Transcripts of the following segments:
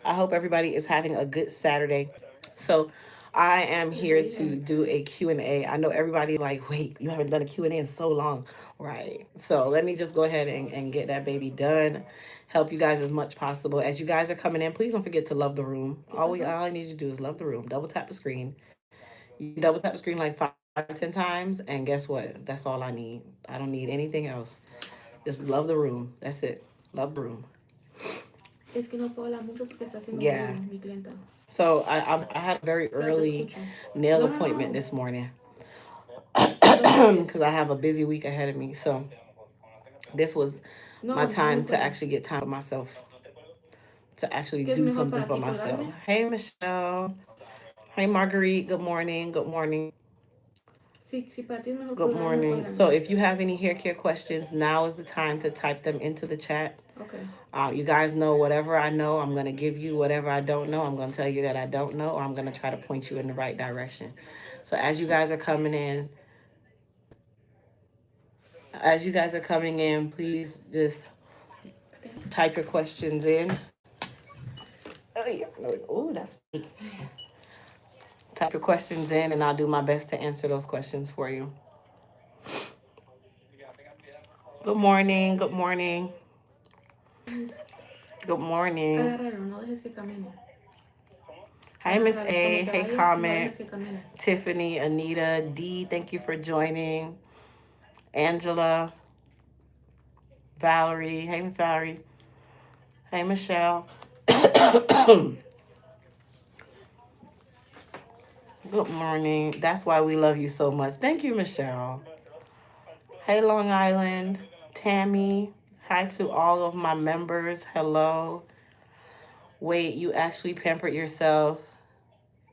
I hope everybody is having a good Saturday. So I am here to do a Q&A. I know everybody like, wait, you haven't done a Q&A in so long. Right. So let me just go ahead and get that baby done. Help you guys as much possible. As you guys are coming in, please don't forget to love the room. All I need you to do is love the room. Double tap the screen. You can double tap the screen like 5 or 10 times. And guess what? That's all I need. I don't need anything else. Just love the room. That's it. Love the room. Es que no puedo hablar mucho porque está haciendo Yeah. ruido mi clienta. So I had a very Pero te early escucho. nail No, no, appointment no. this morning No me oyes. because I have a busy week ahead of me. So this was my No, no me time to cuelgues. actually get time for myself, to actually ¿Qué es do mejor something para for ti, myself. colgarme? Hey, Michelle. Hey, Marguerite. Good morning. Good morning. Sí, si para ti es mejor Good colgarme, morning. So cuélgame. if you have any hair care questions, now is the time to type them into the chat. Ok. You guys know whatever I know, I'm going to give you. Whatever I don't know, I'm going to tell you that I don't know, or I'm going to try to point you in the right direction. So as you guys are coming in, please just type your questions in. Oh yeah, oh that's pretty. Type your questions in, and I'll do my best to answer those questions for you. Good morning. Good morning. Good morning. Agárralo, no dejes que camine. Hi, Miss Agárralo. Cuando A. te Hey, vayas, no Comment. dejes que camine. Tiffany, Anita, D. Thank you for joining. Angela, Valerie. Hey, Miss Valerie. Hey, Michelle. Good morning. That's why we love you so much. Thank you, Michelle. Hey, Long Island. Tammy. Hi to all of my members. Hello. Wait, you actually pampered yourself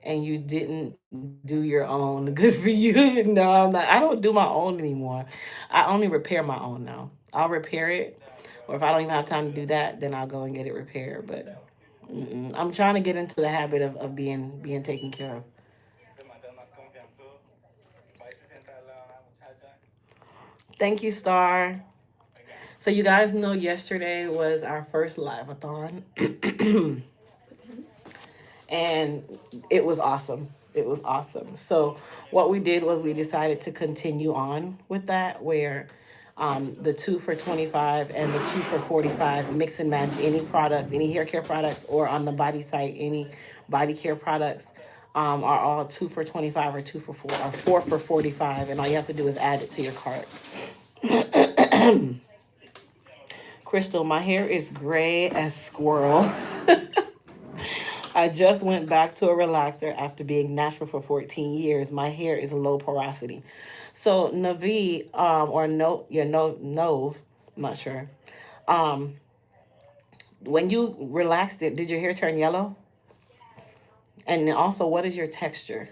and you didn't do your own. Good for you. No, I'm not. I don't do my own anymore. I only repair my own now. I'll repair it. Or if I don't even have time to do that, then I'll go and get it repaired. But I'm trying to get into the habit of being taken care of. Thank you, Star. So you guys know yesterday was our first live-a-thon. And it was awesome. It was awesome. So what we did was we decided to continue on with that, where the 2 for 25 and the 2 for 45 mix and match any products, any hair care products, or on the body site any body care products, are all 2 for 25 or 2 for 4 or 4 for 45, and all you have to do is add it to your cart. Crystal, my hair is gray as squirrel. I just went back to a relaxer after being natural for 14 years. My hair is low porosity. So Navi, or no, yeah, no, Nove, I'm not sure. Um, when you relaxed it, did your hair turn yellow? And also, what is your texture?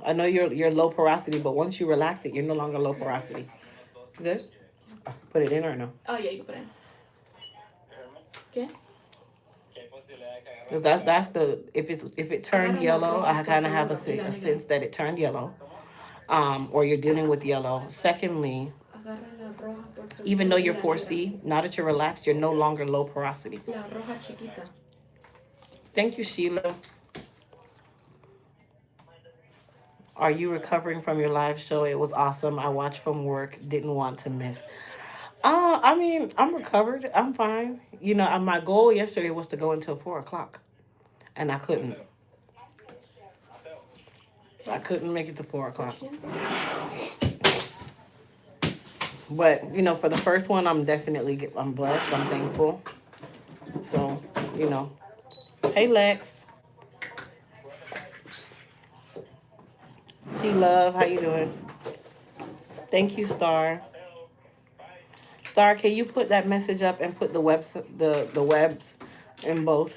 I know you're low porosity, but once you relaxed it, you're no longer low porosity. Good. Put it in or no? Oh, ya, you put in. ¿Qué? Because that's the if it turned Agarra la yellow, roja I por kind of have seguro y la a negra. sense that it turned yellow. Or you're dealing with yellow. Secondly, Agarra la roja por even seguro though y you're la negra. 4C, now that you're relaxed, you're no longer low porosity. La roja chiquita. Thank you, Sheila. Are you recovering from your live show? It was awesome. I watched from work. Didn't want to miss. I mean, I'm recovered. I'm fine. You know, my goal yesterday was to go until 4 o'clock, and I couldn't. I Okay. couldn't make it to four Switch o'clock. hands. But you know, for the first one, I'm blessed. I'm thankful. So, you know, hey Lex, C Love, how you doing? Thank you, Star. Star, can you put that message up and put the webs in both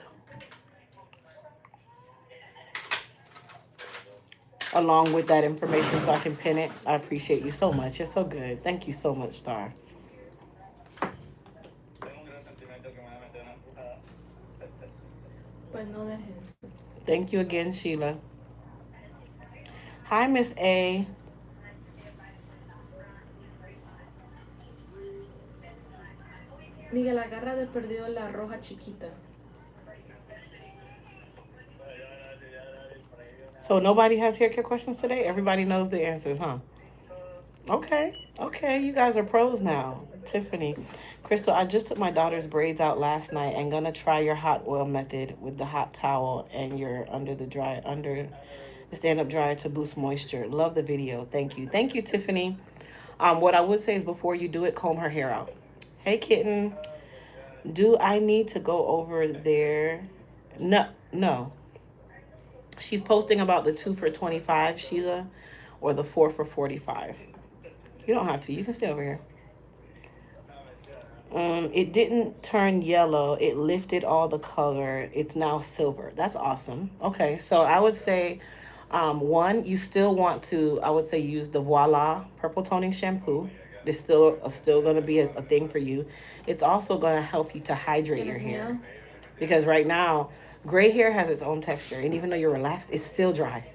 along with that information so I can pin it? I appreciate you so much. You're so good. Thank you so much, Star. Pues no dejes. Thank you again, Sheila. Hi, Miss A. Miguel, agarra de perdido la roja chiquita. So nobody has hair care questions today? Everybody knows the answers, huh? Okay. Okay, you guys are pros now. Tiffany. Crystal, I just took my daughter's braids out last night and gonna try your hot oil method with the hot towel and your under the stand up dryer to boost moisture. Love the video. Thank you. Thank you, Tiffany. What I would say is before you do it, comb her hair out. Hey kitten. Do I need to go over there? No, no. She's posting about the 2 for 25, Sheila, or the 4 for 45. You don't have to. You can stay over here. It didn't turn yellow. It lifted all the color. It's now silver. That's awesome. Okay, so I would say, one, you still want to, I would say, use the Voila Purple Toning Shampoo. It's still going to be a thing for you. It's also going to help you to hydrate your ¿Tienes hair. miedo? Because right now, gray hair has its own texture. And even though you're relaxed, it's still dry.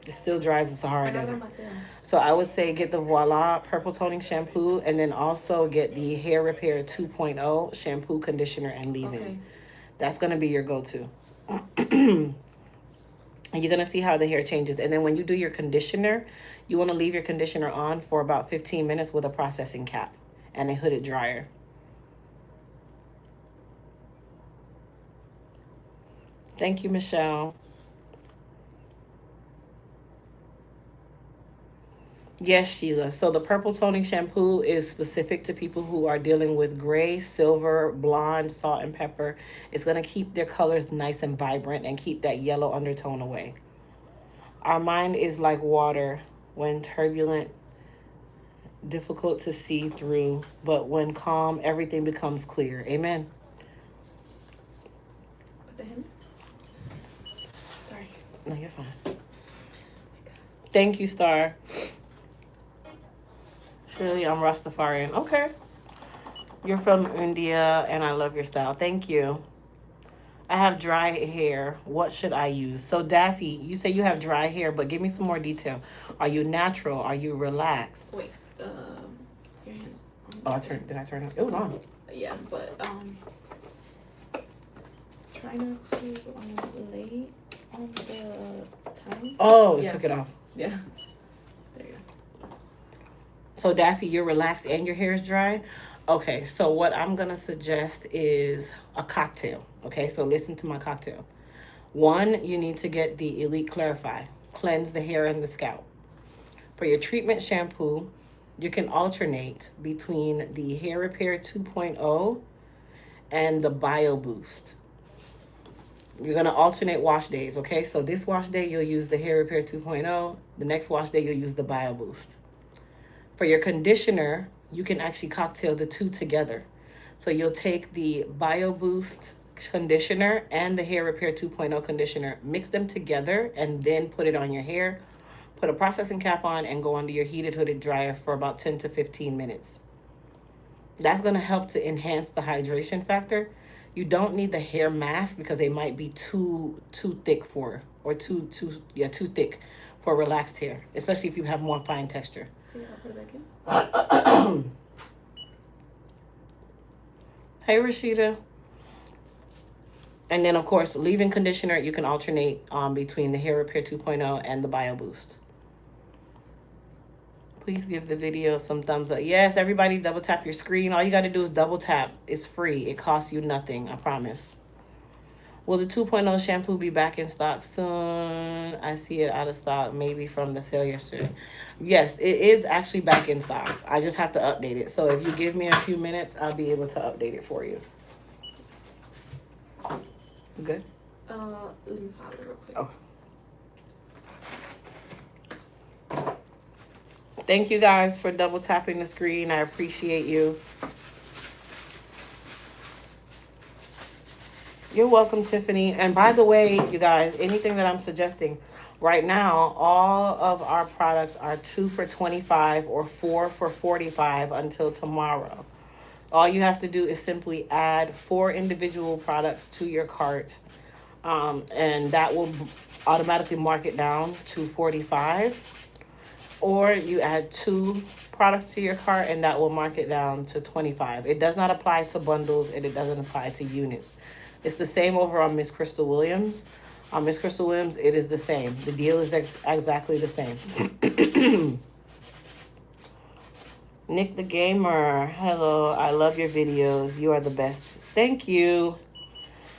It still dries the Sahara Agarra Desert. Mateo. So I would say get the Voila Purple Toning Shampoo and then also get the Hair Repair 2.0 shampoo, conditioner, and leave-in. Okay. That's going to be your go-to. And you're going to see how the hair changes. And then when you do your conditioner, you want to leave your conditioner on for about 15 minutes with a processing cap and a hooded dryer. Thank you, Michelle. Yes, Sheila. So the purple toning shampoo is specific to people who are dealing with gray, silver, blonde, salt, and pepper. It's going to keep their colors nice and vibrant and keep that yellow undertone away. Our mind is like water when turbulent, difficult to see through, but when calm, everything becomes clear. Amen. Put the hand. Sorry. No, you're fine. Thank you, Star. Shirley, I'm Rastafarian. Okay. You're from India and I love your style. Thank you. I have dry hair. What should I use? So, Daffy, you say you have dry hair, but give me some more detail. Are you natural? Are you relaxed? Wait. Your hands. Oh, did I turn it? It was on. Yeah, but try not to lay on the time. Oh, it Yeah. took it off. Yeah. There you go. So, Daffy, you're relaxed and your hair is dry? Okay, so what I'm going to suggest is a cocktail. Okay, so listen to my cocktail. One, you need to get the Elite Clarify. Cleanse the hair and the scalp. For your treatment shampoo, you can alternate between the Hair Repair 2.0 and the Bio Boost. You're going to alternate wash days, okay? So this wash day, you'll use the Hair Repair 2.0. The next wash day, you'll use the Bio Boost. For your conditioner, you can actually cocktail the two together. So you'll take the Bio Boost conditioner and the Hair Repair 2.0 conditioner, mix them together, and then put it on your hair. Put a processing cap on and go under your heated hooded dryer for about 10 to 15 minutes. That's going to help to enhance the hydration factor. You don't need the hair mask because they might be too thick too thick for relaxed hair, especially if you have more fine texture. So yeah, I'll put it back in. Hey, Rashida. And then, of course, leave-in conditioner, you can alternate between the Hair Repair 2.0 and the Bio Boost. Please give the video some thumbs up. Yes, everybody double tap your screen. All you got to do is double tap. It's free. It costs you nothing, I promise. Will the 2.0 shampoo be back in stock soon? I see it out of stock, maybe from the sale yesterday. Yes, it is actually back in stock. I just have to update it. So if you give me a few minutes, I'll be able to update it for you. You good? Let me file it real quick. Oh. Thank you guys for double tapping the screen. I appreciate you. You're welcome, Tiffany. And by the way, you guys, anything that I'm suggesting right now, all of our products are 2 for 25 or 4 for 45 until tomorrow. All you have to do is simply add 4 individual products to your cart, and that will automatically mark it down to 45. Or you add 2 products to your cart, and that will mark it down to 25. It does not apply to bundles, and it doesn't apply to units. It's the same over on Miss Crystal Williams. On Miss Crystal Williams, it is the same. The deal is exactly the same. Nick the Gamer, hello. I love your videos. You are the best. Thank you.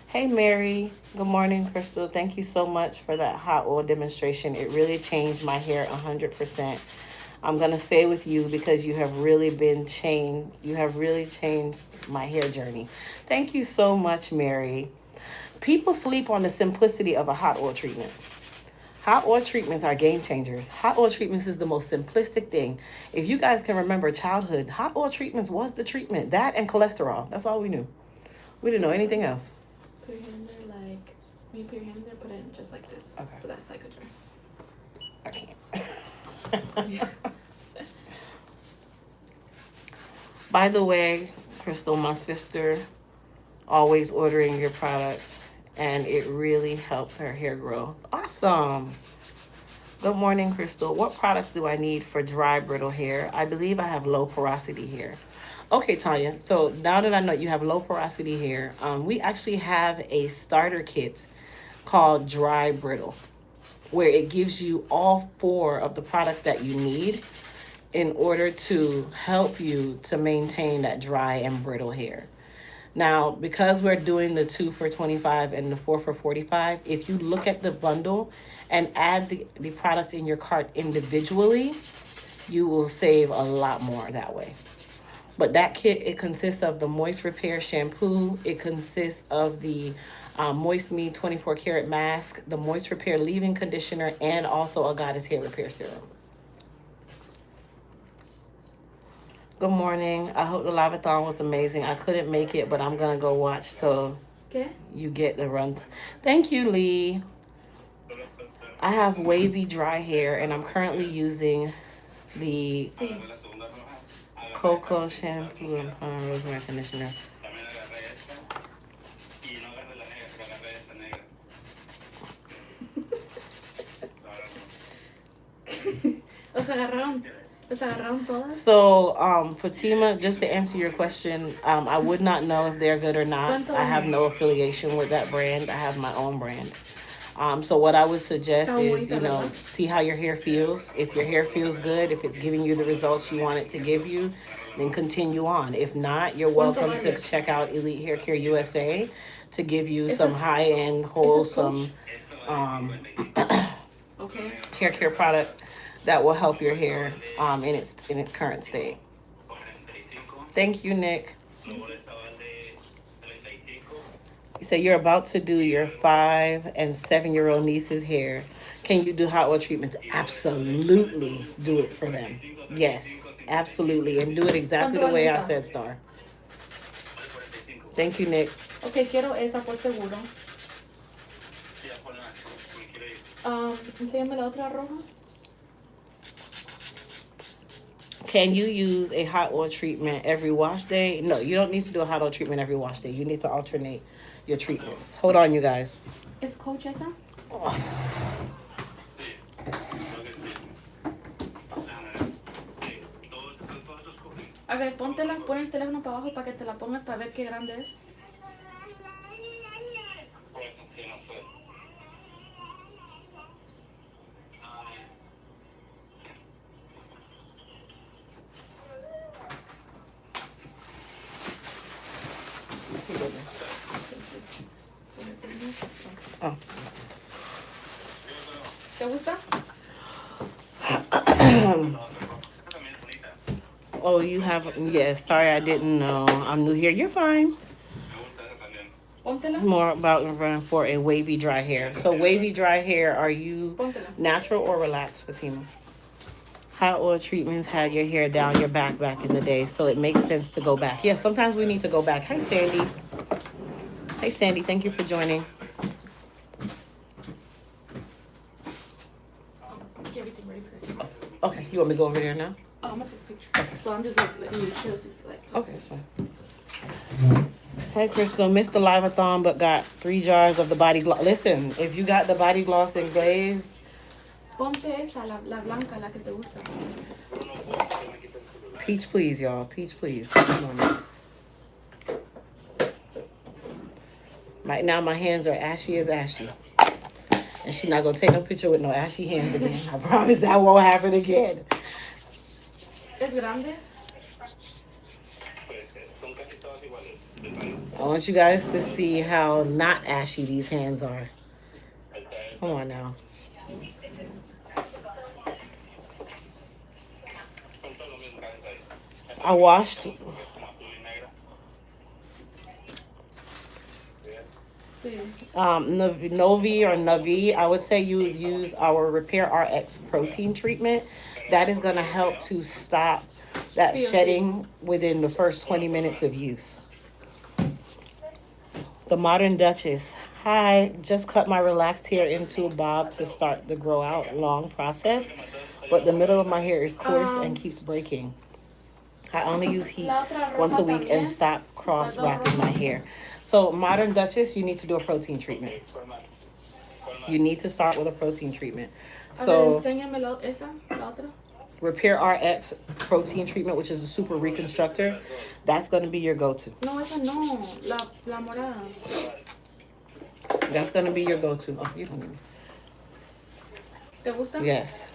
Hey, Mary. Good morning, Crystal. Thank you so much for that hot oil demonstration. It really changed my hair 100%. I'm going to stay with you because you have really been changed. You have really changed my hair journey. Thank you so much, Mary. People sleep on the simplicity of a hot oil treatment. Hot oil treatments are game changers. Hot oil treatments is the most simplistic thing. If you guys can remember childhood, hot oil treatments was the treatment. That and cholesterol. That's all we knew. We didn't know anything else. Put your hand there, like, when you put your hand there, put it just like this. Okay. So that's like a dry. I can't. By the way, Crystal, my sister, always ordering your products, and it really helped her hair grow. Awesome. Good morning, Crystal. What products do I need for dry, brittle hair? I believe I have low porosity hair. Okay, Tanya. So now that I know you have low porosity hair, we actually have a starter kit called Dry Brittle, where it gives you all 4 of the products that you need in order to help you to maintain that dry and brittle hair. Now, because we're doing the 2 for $25 and the 4 for $45, if you look at the bundle and add the products in your cart individually, you will save a lot more that way. But that kit, it consists of the Moist Repair Shampoo. It consists of the Moist Me 24 Karat Mask, the Moist Repair Leave-In Conditioner, and also a Goddess Hair Repair Serum. Good morning. I hope the live-a-thon was amazing. I couldn't make it, but I'm going to go watch so you get the run. Thank you, Lee. I have wavy dry hair, and I'm currently using the Cocoa Shampoo and Rosemary Conditioner. So, Fatima, just to answer your question, I would not know if they're good or not. I have no affiliation with that brand. I have my own brand. So what I would suggest is, see how your hair feels. If your hair feels good, if it's giving you the results you want it to give you, then continue on. If not, you're welcome to check out Elite Hair Care USA to give you some high-end, wholesome hair care products that will help your hair in its current state. Thank you, Nick. You say you're about to do your 5 and 7-year-old niece's hair. Can you do hot oil treatments? Absolutely do it for them. Yes, absolutely. And do it exactly the way I said, Star. Thank you, Nick. Okay, quiero esa por seguro. Enséñame la otra roja. Can you use a hot oil treatment every wash day? No, you don't need to do a hot oil treatment every wash day. You need to alternate your treatments. Hold on, you guys. ¿Es Coach esa? Oh. A ver, pon el teléfono para abajo para que te la pongas para ver qué grande es. Oh. ¿Te gusta? Oh, you have, yes, sorry, I didn't know. I'm new here. You're fine. More about for a wavy dry hair. So wavy dry hair, are you natural or relaxed, Fatima? Hot oil treatments had your hair down your back in the day, so it makes sense to go back. Yeah, sometimes we need to go back. Hey, Sandy. Hey, Sandy, thank you for joining. Okay, you want me to go over there now? Oh, I'm gonna take a picture. Okay. So I'm just like letting you chill so you can like talk. Okay, that's fine. Hey, Crystal, missed the live-a-thon, but got 3 jars of the body gloss. Listen, if you got the body gloss and glaze. Ponte esa, la blanca, la que te gusta. Peach, please, y'all. Peach, please. Come on. Right now, my hands are ashy as ashy. And she's not going to take no picture with no ashy hands again. I promise that won't happen again. ¿Es grande? I want you guys to see how not ashy these hands are. Come on now. I washed Sí. Novi or Navi. I would say you would use our Repair RX protein treatment. That is going to help to stop that shedding within the first 20 minutes of use. The Modern Duchess. Hi, just cut my relaxed hair into a bob to start the grow out long process, but the middle of my hair is coarse and keeps breaking. I only use heat once a week and stop cross wrapping my hair. So, Modern Duchess, you need to do a protein treatment. You need to start with a protein treatment. So, Enséñame esa, la otra. Repair RX protein treatment, which is the super reconstructor, that's going to be your go-to. No, esa no, la morada. That's going to be your go-to. Oh, you don't need me. ¿Te gusta? Yes.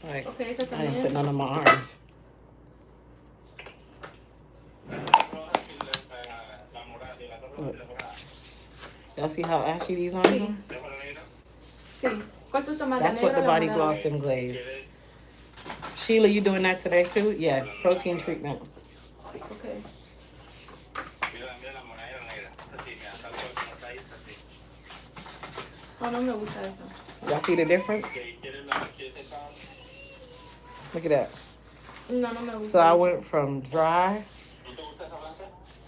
Like, Okay, esa I didn't también. put none on my arms. Look. Y'all see how ashy these arms Sí. are? Sí. ¿Cuál te gusta más? That's la what negra the o la body morada? gloss and glaze. Sheila, you doing that today too? Yeah, protein treatment. Okay. Oh, no me gusta esa. Y'all see the difference? Look at that. No, no me gusta. So I went from dry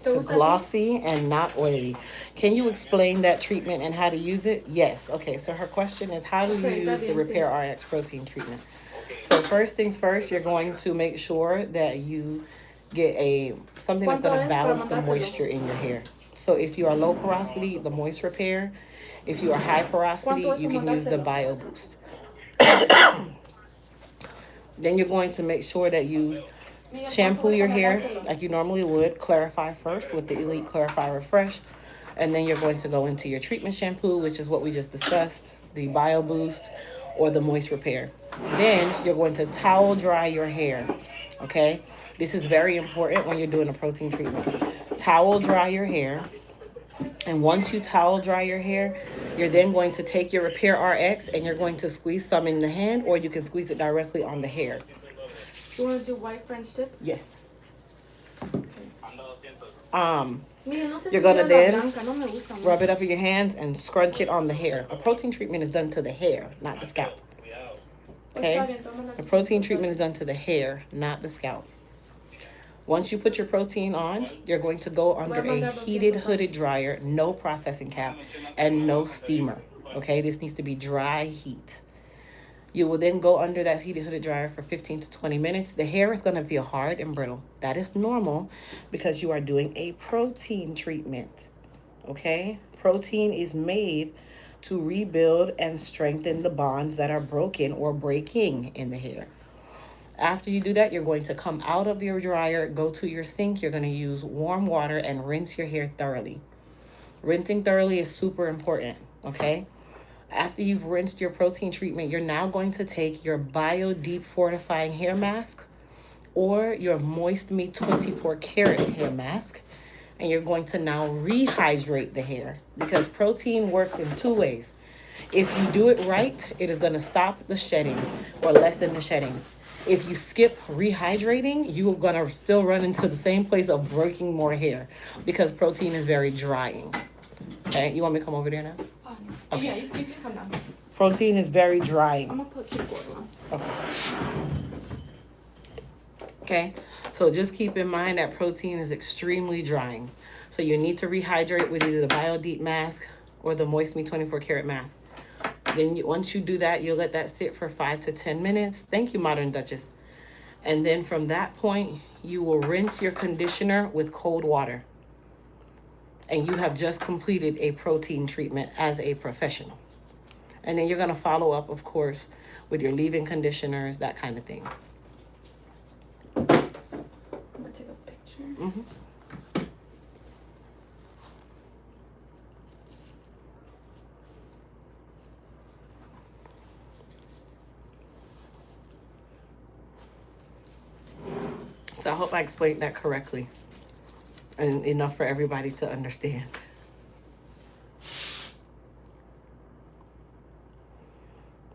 to glossy and not oily. Can you explain that treatment and how to use it? Yes. Okay, so her question is, how do you use the Repair RX protein treatment? So first things first, you're going to make sure that you get something that's going to balance the moisture in your hair. So if you are low porosity, the Moist Repair. If you are high porosity, you can use the Bio Boost. Then you're going to make sure that you shampoo your hair like you normally would. Clarify first with the Elite Clarify Refresh. And then you're going to go into your treatment shampoo, which is what we just discussed, the Bio Boost or the Moist Repair. Then you're going to towel dry your hair, okay? This is very important when you're doing a protein treatment. Towel dry your hair. And once you towel dry your hair, you're then going to take your Repair RX and you're going to squeeze some in the hand, or you can squeeze it directly on the hair. You want to do white French tip? Yes. Mira, no sé You're si gonna quiero la then blanca, no me gusta mucho. rub it up in your hands and scrunch it on the hair. A protein treatment is done to the hair, not the scalp. Okay? The protein treatment is done to the hair, not the scalp. Once you put your protein on, you're going to go under a heated hooded dryer, no processing cap, and no steamer. Okay? This needs to be dry heat. You will then go under that heated hooded dryer for 15 to 20 minutes. The hair is going to feel hard and brittle. That is normal because you are doing a protein treatment. Okay? Protein is made to rebuild and strengthen the bonds that are broken or breaking in the hair. After you do that, you're going to come out of your dryer, go to your sink. You're going to use warm water and rinse your hair thoroughly. Rinsing thoroughly is super important, okay? After you've rinsed your protein treatment, you're now going to take your Bio Deep Fortifying Hair Mask or your Moist Me 24 Karat Hair Mask, and you're going to now rehydrate the hair because protein works in two ways. If you do it right, it is going to stop the shedding or lessen the shedding. If you skip rehydrating, you're going to still run into the same place of breaking more hair because protein is very drying. Okay, you want me to come over there now? Okay. Yeah, you can come down. Protein is very drying. I'm going to put keyboard on. Okay, so just keep in mind that protein is extremely drying. So you need to rehydrate with either the Bio Deep Mask or the Moist Me 24 Karat Mask. Then once you do that, you'll let that sit for 5 to 10 minutes. Thank you, Modern Duchess. And then from that point, you will rinse your conditioner with cold water. And you have just completed a protein treatment as a professional. And then you're going to follow up, of course, with your leave-in conditioners, that kind of thing. I'm going to take a picture. So I hope I explained that correctly and enough for everybody to understand.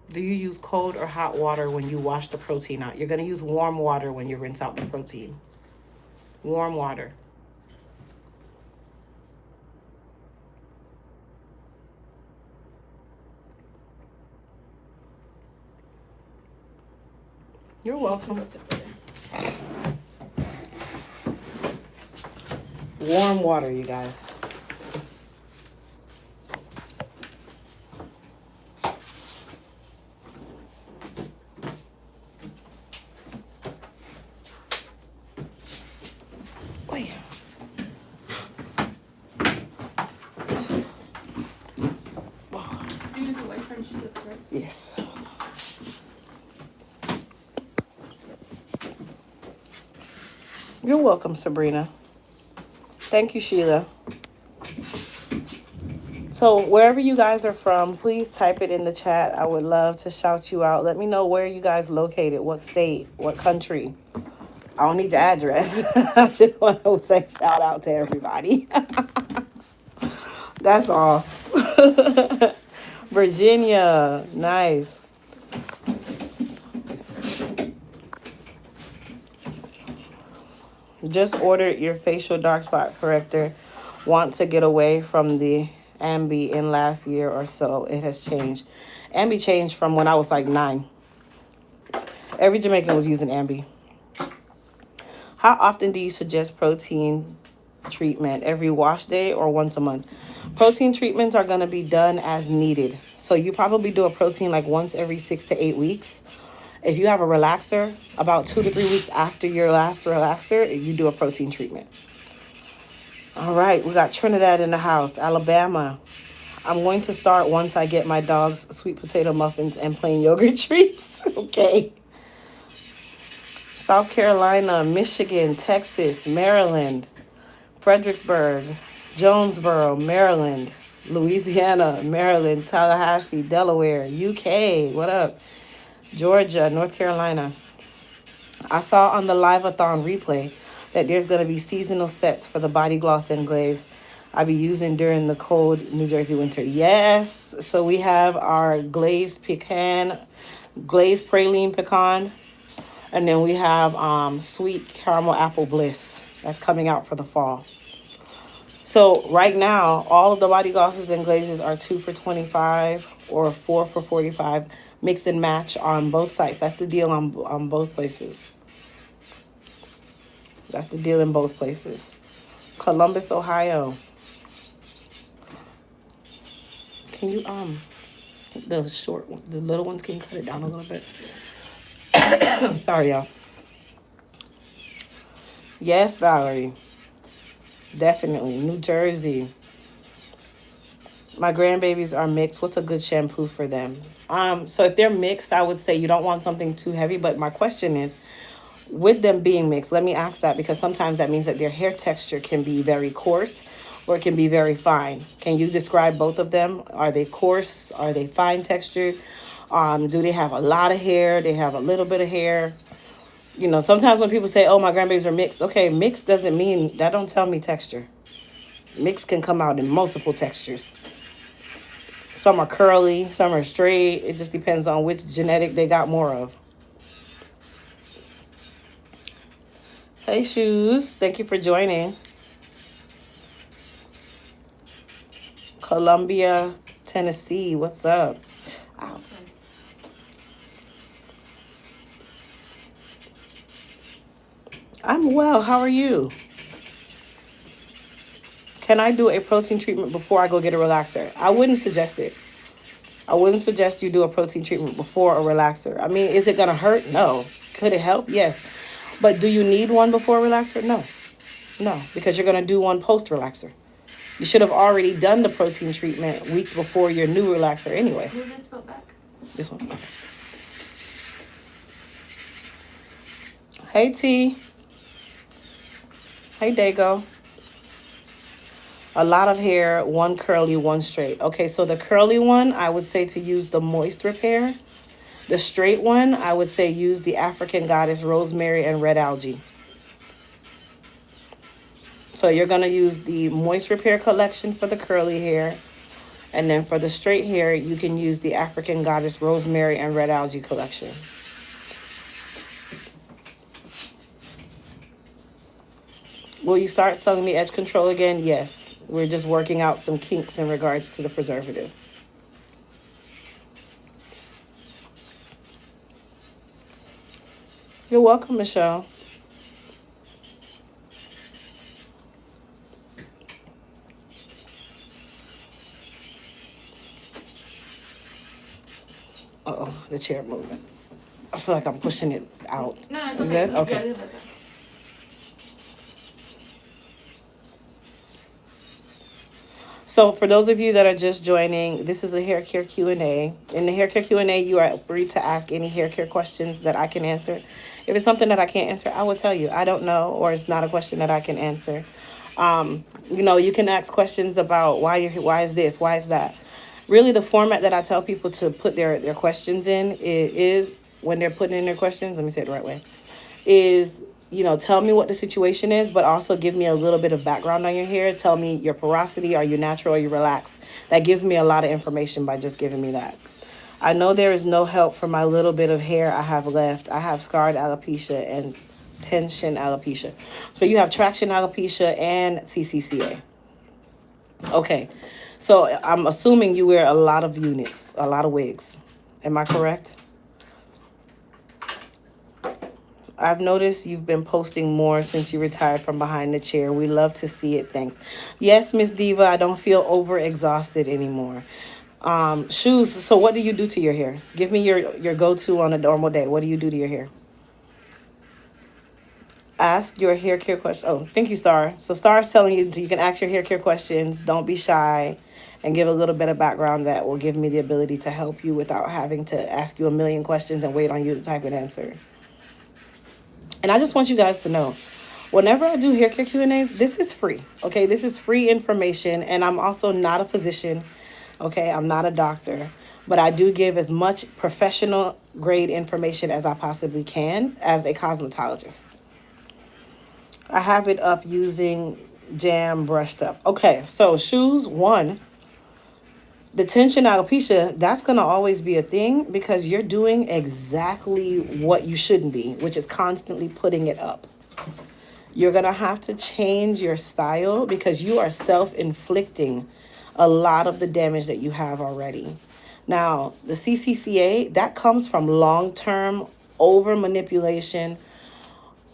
Do you use cold or hot water when you wash the protein out? You're going to use warm water when you rinse out the protein. Warm water. You're welcome. Warm water, you guys. Wait. You need the white French tip, right? Yes. You're welcome, Sabrina. Thank you, Sheila. So wherever you guys are from, please type it in the chat. I would love to shout you out. Let me know where you guys located, what state, what country. I don't need your address. I just want to say shout out to everybody. That's all. Virginia, nice. Just ordered your facial dark spot corrector. Want to get away from the Ambi in last year or so. It has changed. Ambi changed from when I was like 9. Every Jamaican was using Ambi. How often do you suggest protein treatment? Every wash day or once a month? Protein treatments are going to be done as needed. So you probably do a protein like once every 6 to 8 weeks. If you have a relaxer, about 2 to 3 weeks after your last relaxer, you do a protein treatment. All right, we got Trinidad in the house, Alabama. I'm going to start once I get my dog's sweet potato muffins and plain yogurt treats. Okay. South Carolina, Michigan, Texas, Maryland, Fredericksburg, Jonesboro, Maryland, Louisiana, Maryland, Tallahassee, Delaware, UK, what up? Georgia, North Carolina. I saw on the Live-a-thon replay that there's going to be seasonal sets for the body gloss and glaze I'll be using during the cold New Jersey winter. Yes, so we have our glazed pecan, glazed praline pecan, and then we have sweet caramel apple bliss that's coming out for the fall. So right now, all of the body glosses and glazes are 2 for $25 or 4 for $45. Mix and match on both sites. That's the deal on both places. That's the deal in both places. Columbus, Ohio. Can you the short one, the little ones, can you cut it down a little bit? Sorry, y'all. Yes, Valerie. Definitely. New Jersey. My grandbabies are mixed. What's a good shampoo for them? So if they're mixed, I would say you don't want something too heavy. But my question is, with them being mixed, let me ask that because sometimes that means that their hair texture can be very coarse or it can be very fine. Can you describe both of them? Are they coarse? Are they fine textured? Do they have a lot of hair? They have a little bit of hair? You know, sometimes when people say, oh, my grandbabies are mixed. Okay, mixed doesn't mean, that don't tell me texture. Mixed can come out in multiple textures. Some are curly, some are straight. It just depends on which genetic they got more of. Hey, Shoes. Thank you for joining. Columbia, Tennessee. What's up? Ow. I'm well. How are you? Can I do a protein treatment before I go get a relaxer? I wouldn't suggest it. I wouldn't suggest you do a protein treatment before a relaxer. I mean, is it going to hurt? No. Could it help? Yes. But do you need one before a relaxer? No. No, because you're going to do one post-relaxer. You should have already done the protein treatment weeks before your new relaxer anyway. Move this foot back. This one. Hey, T. Hey, Dago. A lot of hair, one curly, one straight. Okay, so the curly one, I would say to use the Moist Repair. The straight one, I would say use the African Goddess Rosemary and Red Algae. So you're going to use the Moist Repair collection for the curly hair. And then for the straight hair, you can use the African Goddess Rosemary and Red Algae collection. Will you start selling the edge control again? Yes. We're just working out some kinks in regards to the preservative. You're welcome, Michelle. Uh-oh, the chair moving. I feel like I'm pushing it out. No, it's You okay. good? Okay. It's okay. So for those of you that are just joining, this is a hair care Q&A. In the hair care Q&A, you are free to ask any hair care questions that I can answer. If it's something that I can't answer, I will tell you. I don't know, or it's not a question that I can answer. You can ask questions about why is this, why is that. Really, the format that I tell people to put their questions in is when they're putting in their questions, let me say it the right way, is, tell me what the situation is, but also give me a little bit of background on your hair. Tell me your porosity, are you natural, are you relaxed? That gives me a lot of information by just giving me that. I know there is no help for my little bit of hair I have left. I have scarred alopecia and tension alopecia. So you have traction alopecia and CCCA. Okay. So I'm assuming you wear a lot of units, a lot of wigs. Am I correct? I've noticed you've been posting more since you retired from behind the chair. We love to see it. Thanks. Yes, Miss Diva, I don't feel over exhausted anymore. Shoes. So what do you do to your hair? Give me your go-to on a normal day. What do you do to your hair? Ask your hair care question. Oh, thank you, Star. So Star is telling you can ask your hair care questions. Don't be shy, and give a little bit of background that will give me the ability to help you without having to ask you a million questions and wait on you to type an answer. And I just want you guys to know, whenever I do hair care Q&As, this is free. Okay, this is free information, and I'm also not a physician. Okay, I'm not a doctor, but I do give as much professional grade information as I possibly can as a cosmetologist. I have it up using jam brushed up. Okay, so shoes, one, the tension alopecia, that's going to always be a thing because you're doing exactly what you shouldn't be, which is constantly putting it up. You're going to have to change your style because you are self-inflicting a lot of the damage that you have already. Now, the CCCA, that comes from long-term over manipulation,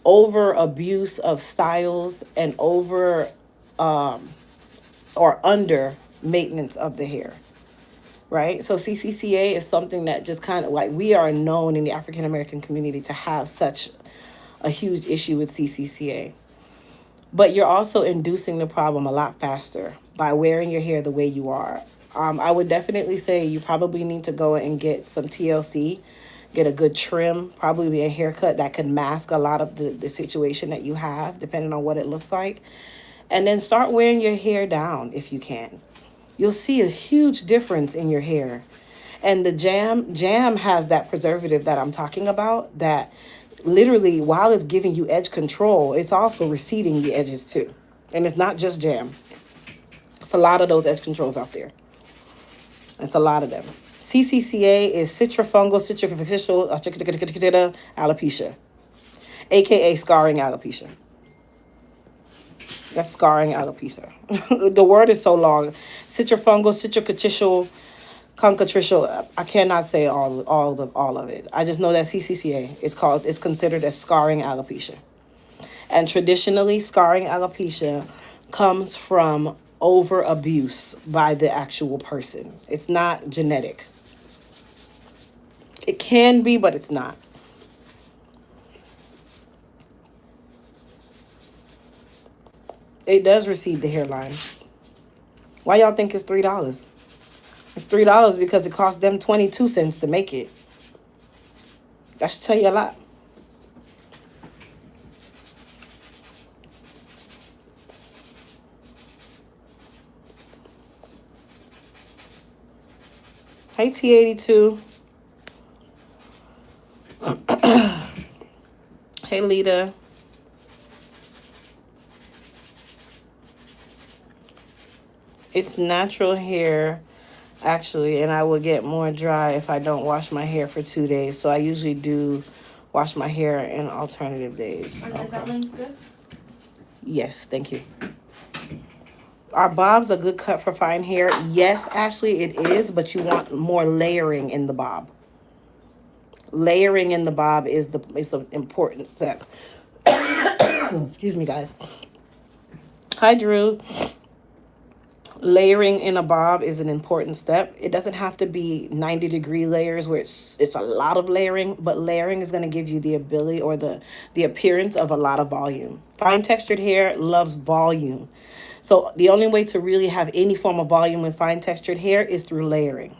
over abuse of styles, and over or under maintenance of the hair. Right? So CCCA is something that just kind of like, we are known in the African American community to have such a huge issue with CCCA. But you're also inducing the problem a lot faster by wearing your hair the way you are. I would definitely say you probably need to go and get some TLC, get a good trim, probably a haircut that could mask a lot of the situation that you have, depending on what it looks like. And then start wearing your hair down if you can. You'll see a huge difference in your hair. And the jam has that preservative that I'm talking about that literally, while it's giving you edge control, it's also receding the edges too. And it's not just jam. It's a lot of those edge controls out there. It's a lot of them. CCCA is citrifungal, citrificial alopecia, aka scarring alopecia. That's scarring alopecia. The word is so long. Citrifungal, citricatricial, concatricial. I cannot say all of it. I just know that CCCA it's considered as scarring alopecia. And traditionally, scarring alopecia comes from over abuse by the actual person. It's not genetic. It can be, but it's not. It does recede the hairline. Why y'all think it's $3? It's $3 because it cost them 22 cents to make it. That should tell you a lot. Hey, T82. Hey, Lita. It's natural hair, actually, and I will get more dry if I don't wash my hair for 2 days. So I usually do wash my hair in alternative days. And is that length good? Yes, thank you. Are bobs a good cut for fine hair? Yes, Ashley, it is, but you want more layering in the bob. Layering in the bob is the important step. Excuse me, guys. Hi, Drew. Layering in a bob is an important step. It doesn't have to be 90-degree layers where it's a lot of layering, but layering is going to give you the ability or the appearance of a lot of volume. Fine textured hair loves volume. So the only way to really have any form of volume with fine textured hair is through layering.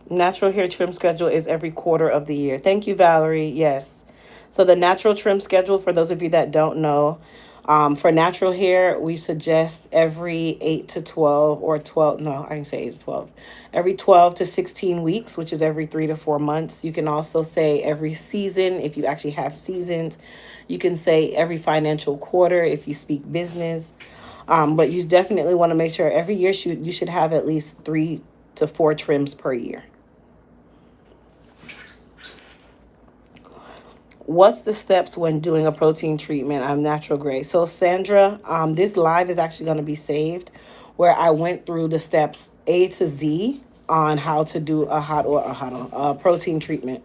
Natural hair trim schedule is every quarter of the year. Thank you, Valerie. Yes. So the natural trim schedule, for those of you that don't know, for natural hair, we suggest every 8 to 12 or 12. No, I can say 8 to 12. Every 12 to 16 weeks, which is every 3 to 4 months. You can also say every season if you actually have seasons. You can say every financial quarter if you speak business. But you definitely want to make sure every year you should have at least 3 to 4 trims per year. What's the steps when doing a protein treatment? I'm natural gray. So Sandra, this live is actually going to be saved where I went through the steps A to Z on how to do a protein treatment.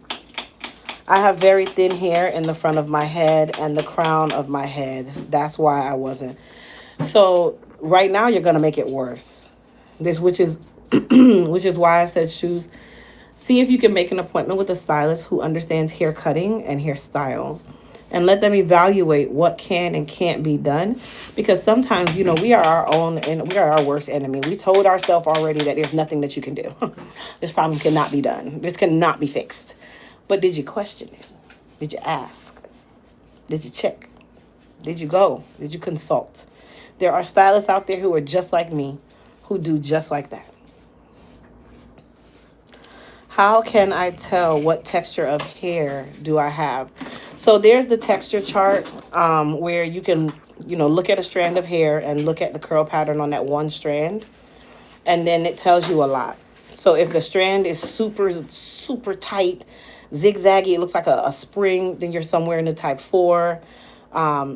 I have very thin hair in the front of my head and the crown of my head. That's why I wasn't. So right now you're going to make it worse. Which is which is why I said shoes. See if you can make an appointment with a stylist who understands hair cutting and hairstyle and let them evaluate what can and can't be done. Because sometimes, we are our own and we are our worst enemy. We told ourselves already that there's nothing that you can do. This problem cannot be done. This cannot be fixed. But did you question it? Did you ask? Did you check? Did you go? Did you consult? There are stylists out there who are just like me, who do just like that. How can I tell what texture of hair do I have? So there's the texture chart where you can, look at a strand of hair and look at the curl pattern on that one strand. And then it tells you a lot. So if the strand is super, super tight, zigzaggy, it looks like a spring, then you're somewhere in the type 4.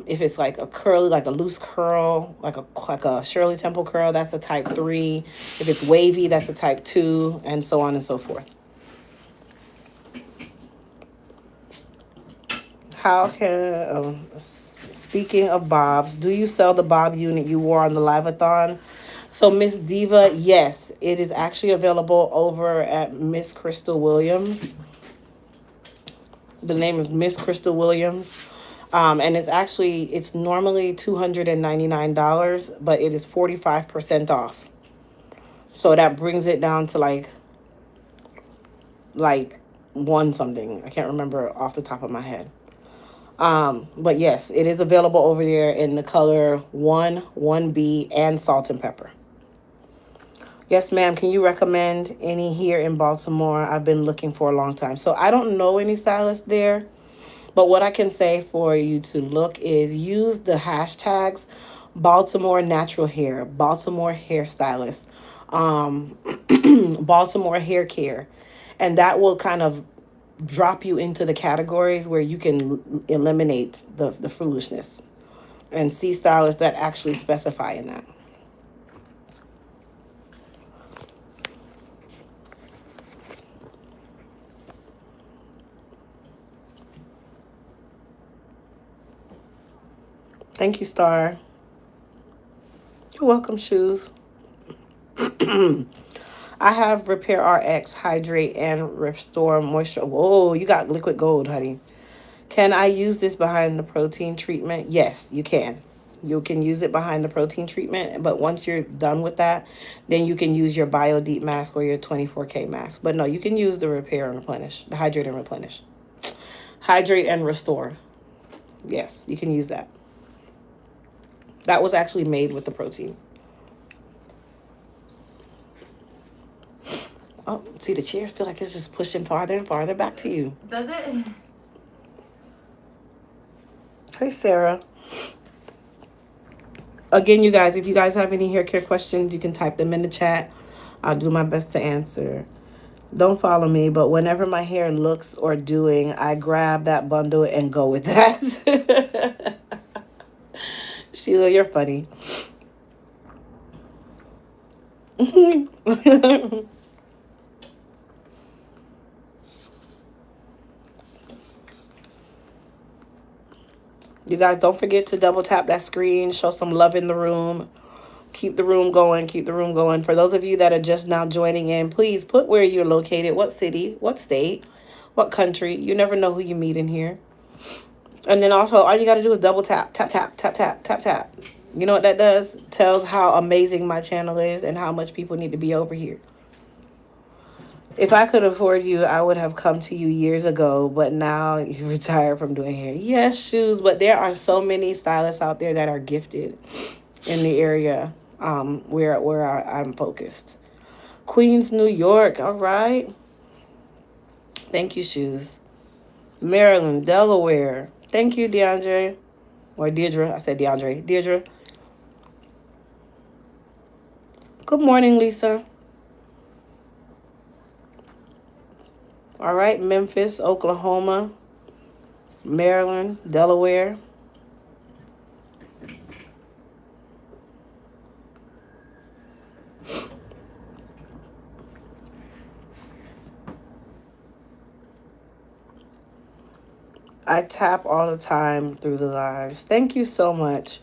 If it's like a curly, like a loose curl, like a Shirley Temple curl, that's a type 3. If it's wavy, that's a type 2, and so on and so forth. How can, speaking of bobs, do you sell the bob unit you wore on the live-a-thon? So Miss Diva, yes, it is actually available over at Miss Crystal Williams. The name is Miss Crystal Williams. And it's normally $299, but it is 45% off. So that brings it down to like one something. I can't remember off the top of my head. But yes, it is available over there in the color 1, 1B, and salt and pepper. Yes, ma'am. Can you recommend any here in Baltimore? I've been looking for a long time. So I don't know any stylists there. But what I can say for you to look is use the hashtags Baltimore Natural Hair, Baltimore Hairstylist, Baltimore Hair Care. And that will kind of drop you into the categories where you can eliminate the foolishness and see stylists that actually specify in that. Thank you, Star. You're welcome, Shoes. I have Repair RX, Hydrate, and Restore Moisture. Whoa, you got liquid gold, honey. Can I use this behind the protein treatment? Yes, you can. You can use it behind the protein treatment, but once you're done with that, then you can use your Bio Deep mask or your 24K mask. But no, you can use the Repair and Replenish, the Hydrate and Replenish. Hydrate and Restore. Yes, you can use that. That was actually made with the protein. Oh, see, the chairs feel like it's just pushing farther and farther back to you. Does it? Hey, Sarah. Again, you guys, if you guys have any hair care questions, you can type them in the chat. I'll do my best to answer. Don't follow me, but whenever my hair looks or doing, I grab that bundle and go with that. Sheila, you're funny. You guys, don't forget to double tap that screen, show some love in the room. Keep the room going, keep the room going. For those of you that are just now joining in, please put where you're located, what city, what state, what country. You never know who you meet in here. And then also, all you got to do is double tap, tap, tap, tap, tap, tap, tap. You know what that does? Tells how amazing my channel is and how much people need to be over here. If I could afford you, I would have come to you years ago, but now you retired from doing hair. Yes, shoes, but there are so many stylists out there that are gifted in the area I'm focused. Queens, New York, all right. Thank you, shoes. Maryland, Delaware. Thank you, DeAndre. Or Deirdre. I said DeAndre. Deirdre. Good morning, Lisa. All right, Memphis, Oklahoma, Maryland, Delaware. I tap all the time through the lives. Thank you so much.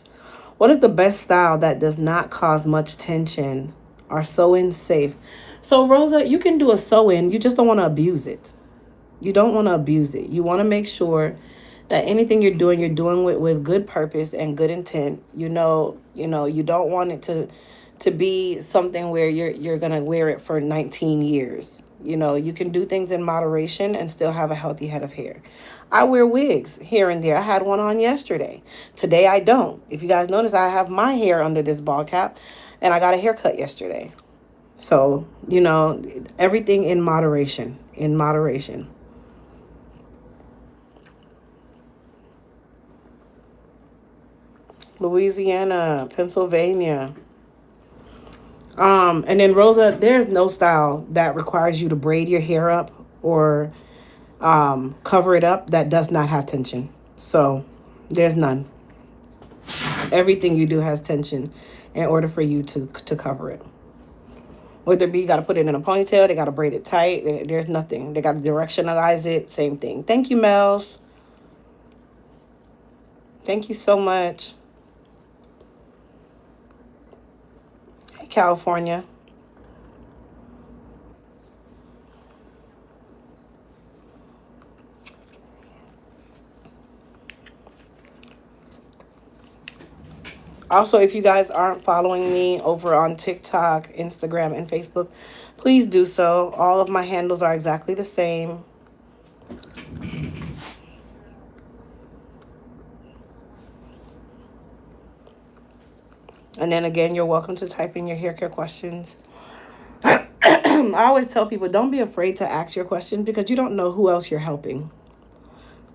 What is the best style that does not cause much tension? Are sew-ins safe? So, Rosa, you can do a sew-in. You just don't want to abuse it. You don't want to abuse it. You want to make sure that anything you're doing with good purpose and good intent. You don't want it to be something where you're gonna wear it for 19 years. You can do things in moderation and still have a healthy head of hair. I wear wigs here and there. I had one on yesterday. Today I don't. If you guys notice, I have my hair under this ball cap, and I got a haircut yesterday. So, everything in moderation. In moderation. Louisiana, Pennsylvania. And then Rosa, there's no style that requires you to braid your hair up or cover it up that does not have tension. So there's none. Everything you do has tension in order for you to cover it. Whether it be you got to put it in a ponytail, they got to braid it tight. There's nothing. They got to directionalize it. Same thing. Thank you, Mels. Thank you so much. Hey, California. Also, if you guys aren't following me over on TikTok, Instagram, and Facebook, please do so. All of my handles are exactly the same. And then again, you're welcome to type in your hair care questions. I always tell people, don't be afraid to ask your questions because you don't know who else you're helping.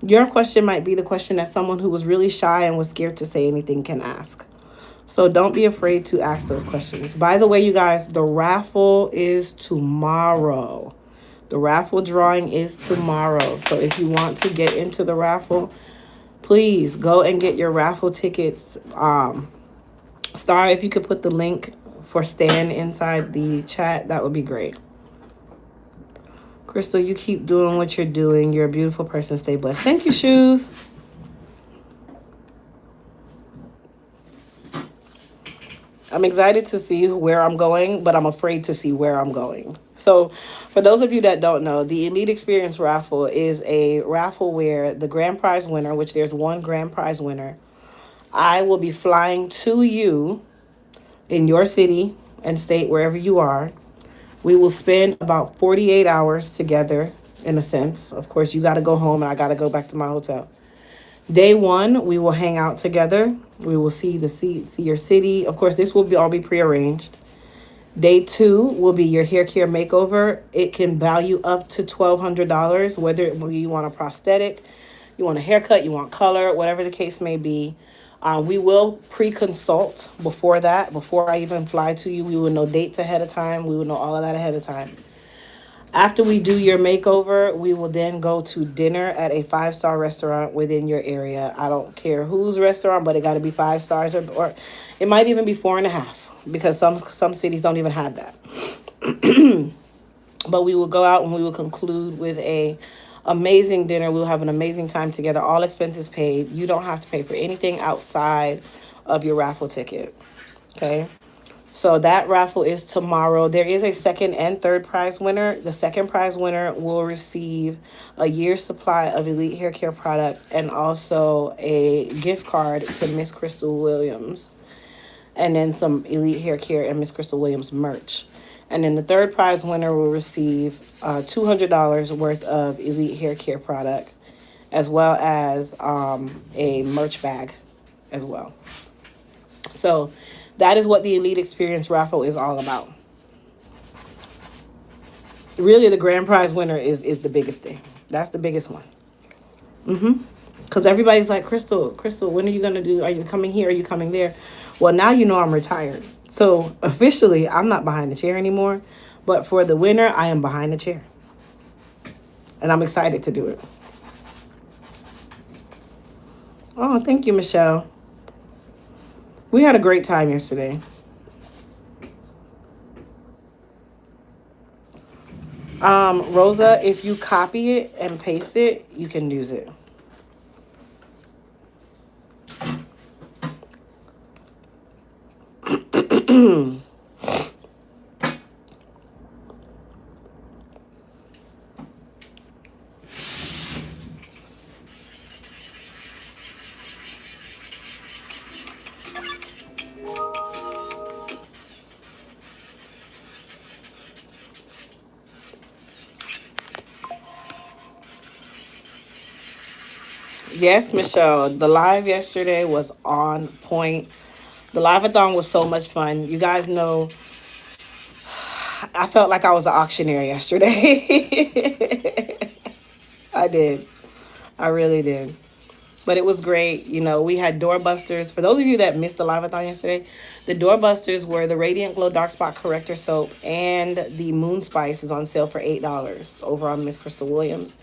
Your question might be the question that someone who was really shy and was scared to say anything can ask. So don't be afraid to ask those questions. By the way, you guys, the raffle is tomorrow. The raffle drawing is tomorrow. So if you want to get into the raffle, please go and get your raffle tickets. Star, if you could put the link for Stan inside the chat, that would be great. Crystal, you keep doing what you're doing. You're a beautiful person. Stay blessed. Thank you, Shoes. I'm excited to see where I'm going, but I'm afraid to see where I'm going. So for those of you that don't know, the Elite Experience Raffle is a raffle where the grand prize winner, which there's one grand prize winner, I will be flying to you in your city and state, wherever you are. We will spend about 48 hours together, in a sense. Of course, you got to go home and I got to go back to my hotel. Day one, we will hang out together. We will see your city. Of course, this will all be prearranged. Day two will be your hair care makeover. It can value up to $1,200, whether you want a prosthetic, you want a haircut, you want color, whatever the case may be. We will pre-consult before that. Before I even fly to you, we will know dates ahead of time. We will know all of that ahead of time. After we do your makeover, we will then go to dinner at a five-star restaurant within your area. I don't care whose restaurant, but it got to be 5 stars, or it might even be 4.5 because some cities don't even have that. But we will go out and we will conclude with a amazing dinner. We'll have an amazing time together. All expenses paid. You don't have to pay for anything outside of your raffle ticket. Okay. So that raffle is tomorrow. There is a second and third prize winner. The second prize winner will receive a year's supply of Elite Hair Care product and also a gift card to Miss Crystal Williams, and then some Elite Hair Care and Miss Crystal Williams merch. And then the third prize winner will receive $200 worth of Elite Hair Care product, as well as a merch bag as well. So that is what the Elite Experience raffle is all about. Really, the grand prize winner is the biggest thing. That's the biggest one. Because everybody's like, Crystal, when are you going to do? Are you coming here? Are you coming there? Well, now you know I'm retired. So officially, I'm not behind the chair anymore. But for the winner, I am behind the chair. And I'm excited to do it. Oh, thank you, Michelle. We had a great time yesterday. Rosa, if you copy it and paste it, you can use it. Yes, Michelle. The live yesterday was on point. The live-a-thon was so much fun. You guys know I felt like I was an auctioneer yesterday. I did. I really did. But it was great. You know, we had doorbusters. For those of you that missed the live-a-thon yesterday, the doorbusters were the Radiant Glow Dark Spot Corrector Soap and the Moon Spice is on sale for $8 over on Miss Crystal Williams.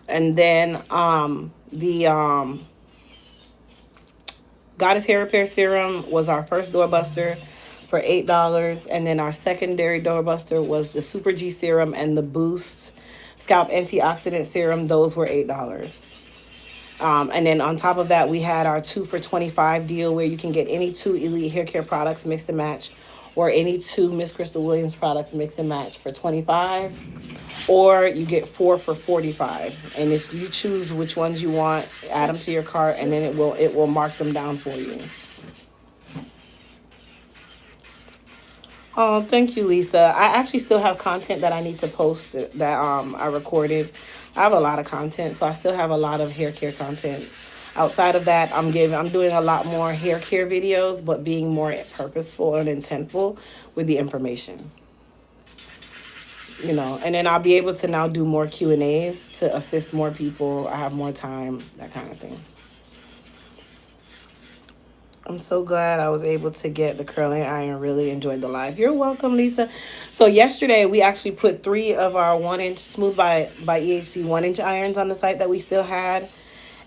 And then the Goddess Hair Repair Serum was our first doorbuster for $8. And then our secondary doorbuster was the Super G Serum and the Boost Scalp Antioxidant Serum. Those were $8. And then on top of that, we had our 2 for $25 deal where you can get any 2 Elite Hair Care products mix and match, or any 2 Miss Crystal Williams products mix and match for $25, or you get 4 for $45. And if you choose which ones you want, add them to your cart, and then it will mark them down for you. Oh, thank you, Lisa. I actually still have content that I need to post that I recorded. I have a lot of content, so I still have a lot of hair care content. Outside of that, I'm doing a lot more hair care videos, but being more purposeful and intentful with the information. You know, and then I'll be able to now do more Q&As to assist more people. I have more time, that kind of thing. I'm so glad I was able to get the curling iron. Really enjoyed the live. You're welcome, Lisa. So yesterday we actually put 3 of our 1-inch Smooth by EHC 1-inch irons on the site that we still had.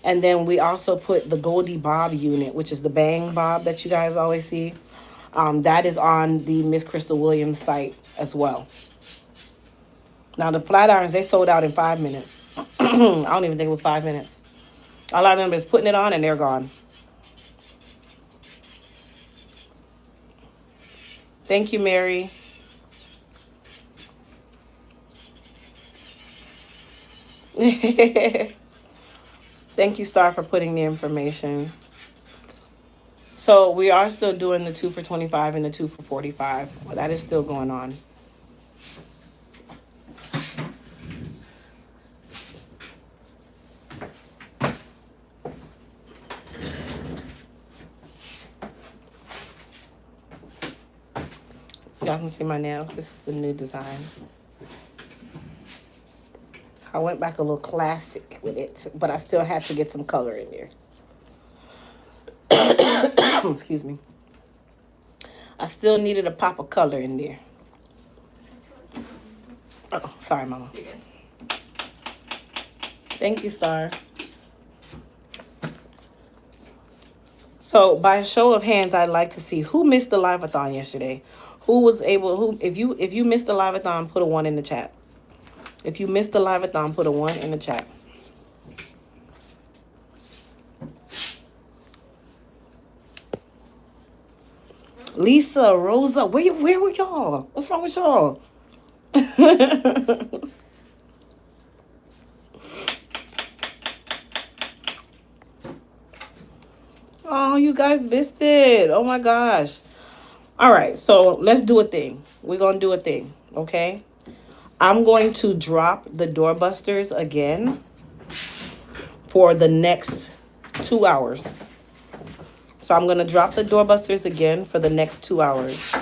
And then we also put the Goldie Bob unit, which is the bang bob that you guys always see. That is on the Miss Crystal Williams site as well. Now the flat irons, they sold out in 5 minutes. I don't even think it was 5 minutes. All I remember is putting it on and they're gone. Thank you, Mary. Thank you, Star, for putting the information. So we are still doing the 2 for $25 and the 2 for $45. Well, that is still going on. You guys can see my nails. This is the new design. I went back a little classic with it, but I still had to get some color in there. Excuse me. I still needed a pop of color in there. Oh, sorry, Mama. Thank you, Star. So, by a show of hands, I'd like to see who missed the live-a-thon yesterday. Who was able? Who? If you missed the live-a-thon, put a 1 in the chat. If you missed the live-a-thon, put a 1 in the chat. Lisa, Rosa, where were y'all? What's wrong with y'all? Oh, you guys missed it. Oh my gosh. All right, so let's do a thing. We're going to do a thing, okay? I'm going to drop the doorbusters again for the next 2 hours. So I'm going to drop the doorbusters again for the next 2 hours.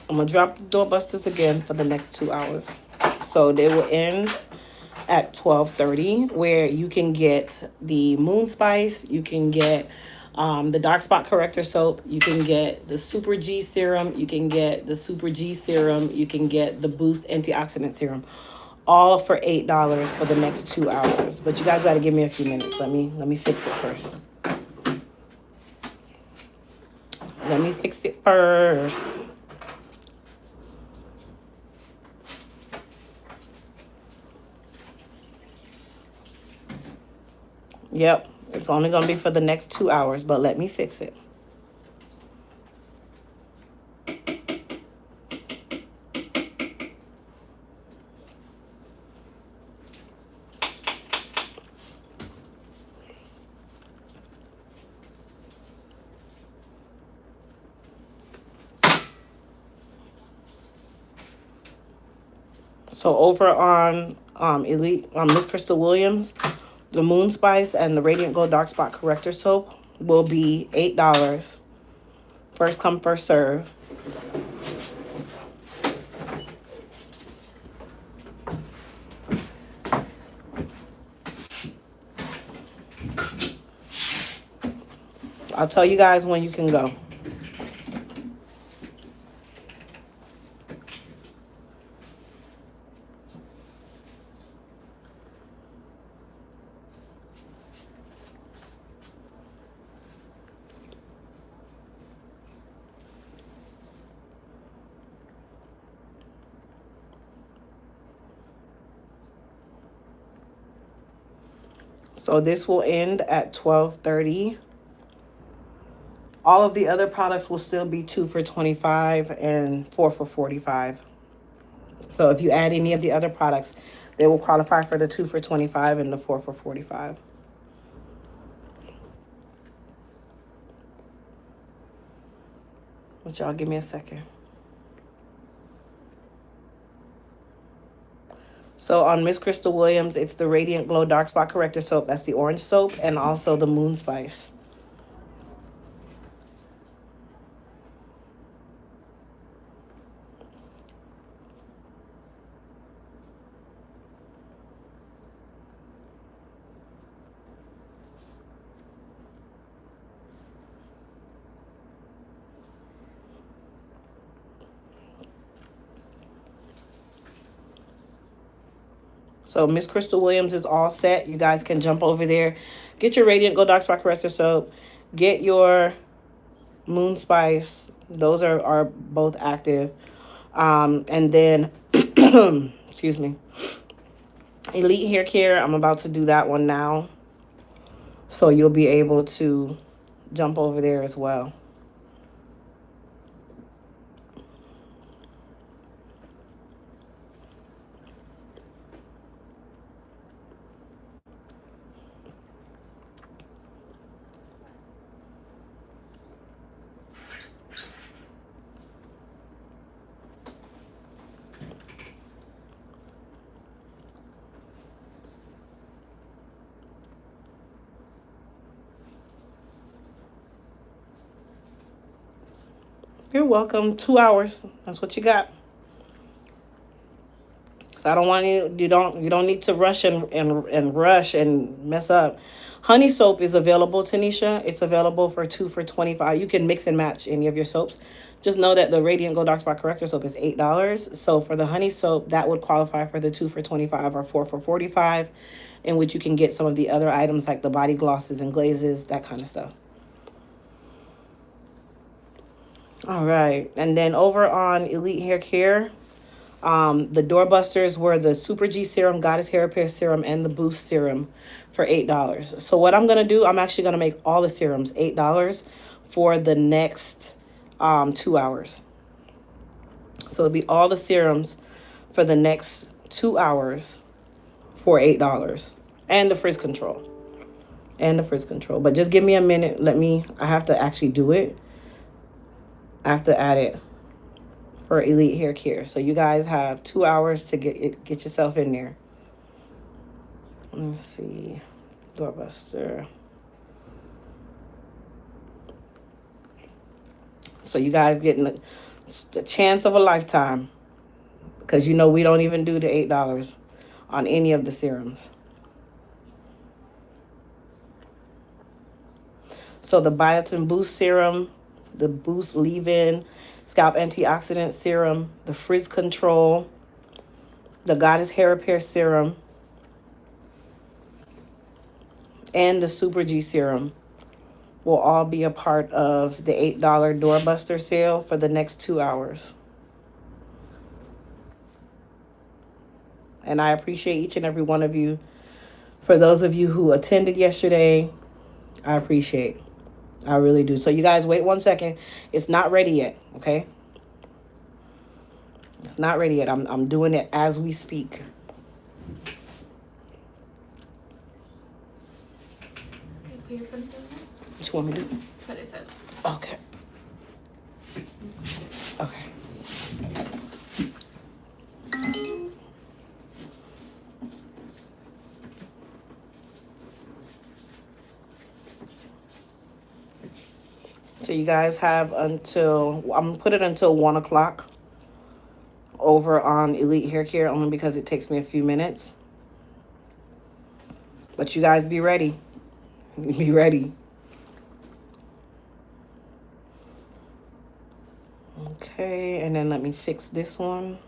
I'm going to drop the doorbusters again for the next 2 hours. So they will end at 12:30, where you can get the Moon Spice, you can get the dark spot corrector soap, you can get the Super G serum, you can get the Super G serum, you can get the Boost antioxidant serum, all for $8 for the next 2 hours. But you guys got to give me a few minutes. Let me fix it first. Let me fix it first. Yep, it's only going to be for the next 2 hours, but let me fix it. So over on Elite, Miss Crystal Williams, the Moon Spice and the Radiant Glow Dark Spot Corrector Soap will be $8. First come, first serve. I'll tell you guys when you can go. So this will end at 12:30. All of the other products will still be 2 for $25 and 4 for $45. So if you add any of the other products, they will qualify for the 2 for $25 and the 4 for $45. But y'all give me a second. So on Miss Crystal Williams, it's the Radiant Glow Dark Spot Corrector Soap. That's the orange soap, and also the Moon Spice. So Miss Crystal Williams is all set. You guys can jump over there. Get your Radiant Glow Dark Spot Corrector Soap. Get your Moon Spice. Those are both active. And then, excuse me, Elite Hair Care. I'm about to do that one now. So you'll be able to jump over there as well. You're welcome. 2 hours. That's what you got. So I don't want you don't need to rush and rush and mess up. Honey soap is available, Tanisha. It's available for 2 for $25. You can mix and match any of your soaps. Just know that the Radiant Go Dark Spot Corrector soap is $8. So for the honey soap, that would qualify for the 2 for $25 or 4 for $45, in which you can get some of the other items like the body glosses and glazes, that kind of stuff. All right, and then over on Elite Hair Care, the doorbusters were the Super G Serum, Goddess Hair Repair Serum, and the Boost Serum for $8. So what I'm gonna do, I'm actually gonna make all the serums $8 for the next 2 hours. So it'll be all the serums for the next 2 hours for $8, and the frizz control, But just give me a minute. I have to actually do it. I have to add it for Elite Hair Care. So you guys have 2 hours to get yourself in there. Let's see. Doorbuster. So you guys getting a chance of a lifetime, because you know we don't even do the $8 on any of the serums. So the Biotin Boost Serum, the Boost Leave-In Scalp Antioxidant Serum, the Frizz Control, the Goddess Hair Repair Serum, and the Super G Serum will all be a part of the $8 doorbuster sale for the next 2 hours. And I appreciate each and every one of you. For those of you who attended yesterday, I appreciate. I really do. So you guys wait 1 second. It's not ready yet, okay? It's not ready yet. I'm doing it as we speak. What you want me to do? Put it in. Okay. Okay. So you guys have until, I'm going to put it until 1 o'clock over on Elite Hair Care, only because it takes me a few minutes. But you guys be ready. Be ready. Okay, and then let me fix this one.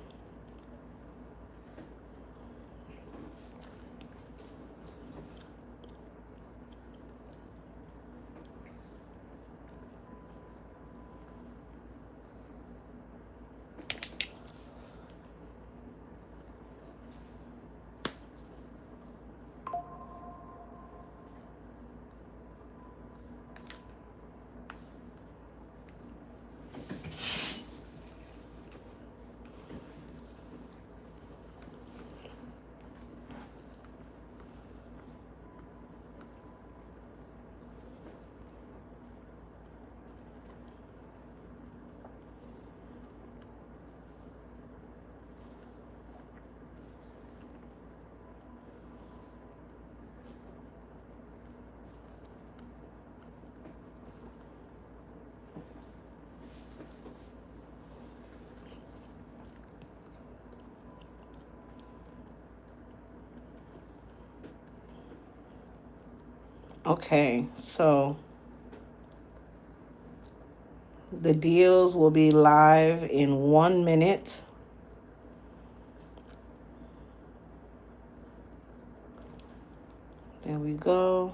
Okay, so the deals will be live in 1 minute. There we go.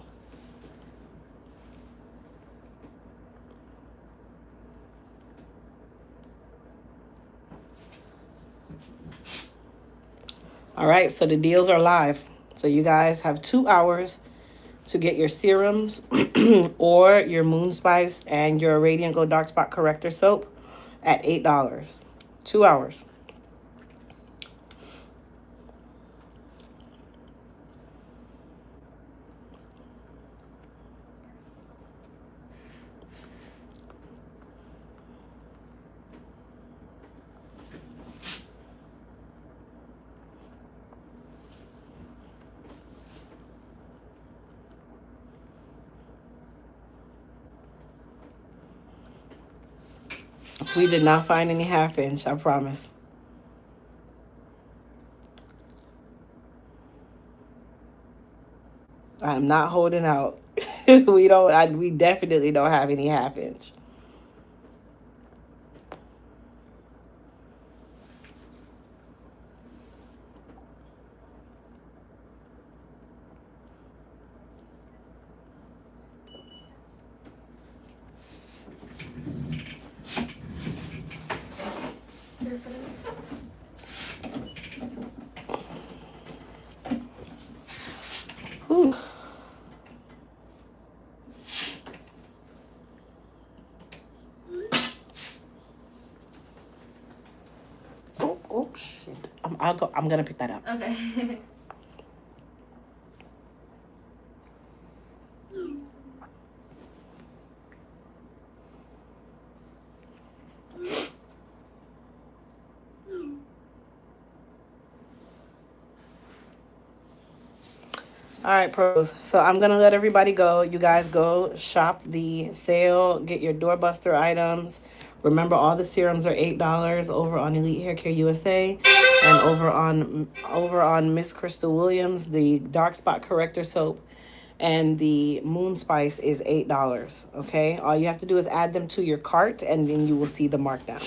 All right, so the deals are live. So you guys have 2 hours to get your serums or your Moon Spice and your Radiant Go Dark Spot Corrector soap at $8. 2 hours. We did not find any half inch, I promise. I'm not holding out. We definitely don't have any half inch. Whew. Oh shit. I'm gonna pick that up. Okay. All right, pros. So I'm gonna let everybody go. You guys go shop the sale, get your doorbuster items. Remember, all the serums are $8 over on Elite Hair Care USA, and over on Miss Crystal Williams, the dark spot corrector soap, and the Moon Spice is $8. Okay, all you have to do is add them to your cart, and then you will see the markdown.